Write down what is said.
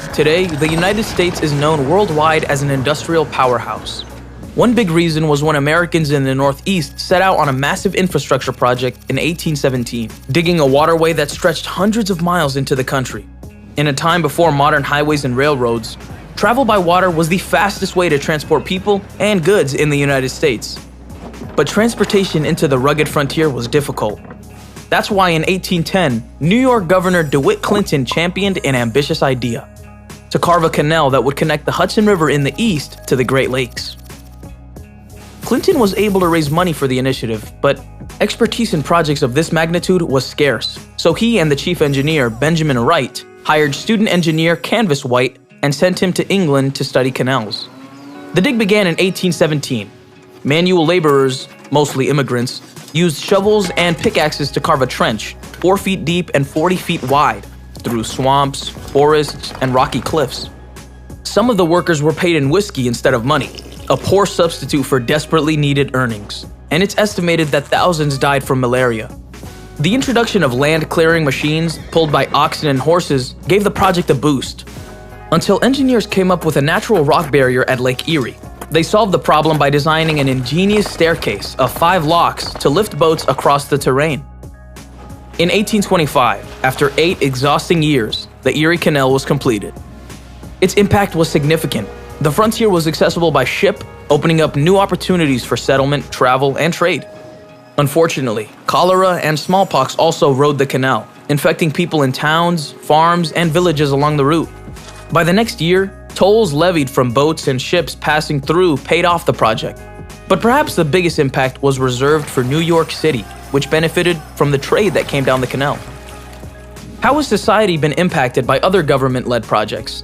Today, the United States is known worldwide as an industrial powerhouse. One big reason was when Americans in the Northeast set out on a massive infrastructure project in 1817, digging a waterway that stretched hundreds of miles into the country. In a time before modern highways and railroads, travel by water was the fastest way to transport people and goods in the United States. But transportation into the rugged frontier was difficult. That's why in 1810, New York Governor DeWitt Clinton championed an ambitious idea: to carve a canal that would connect the Hudson River in the east to the Great Lakes. Clinton was able to raise money for the initiative, but expertise in projects of this magnitude was scarce, so he and the chief engineer, Benjamin Wright, hired student engineer Canvas White and sent him to England to study canals. The dig began in 1817. Manual laborers, mostly immigrants, used shovels and pickaxes to carve a trench 4 feet deep and 40 feet wide through swamps, forests, and rocky cliffs. Some of the workers were paid in whiskey instead of money, a poor substitute for desperately needed earnings, and it's estimated that thousands died from malaria. The introduction of land-clearing machines pulled by oxen and horses gave the project a boost, until engineers came up with a natural rock barrier at Lake Erie. They solved the problem by designing an ingenious staircase of 5 locks to lift boats across the terrain. In 1825, after 8 exhausting years, the Erie Canal was completed. Its impact was significant. The frontier was accessible by ship, opening up new opportunities for settlement, travel, and trade. Unfortunately, cholera and smallpox also rode the canal, infecting people in towns, farms, and villages along the route. By the next year, tolls levied from boats and ships passing through paid off the project. But perhaps the biggest impact was reserved for New York City, which benefited from the trade that came down the canal. How has society been impacted by other government-led projects?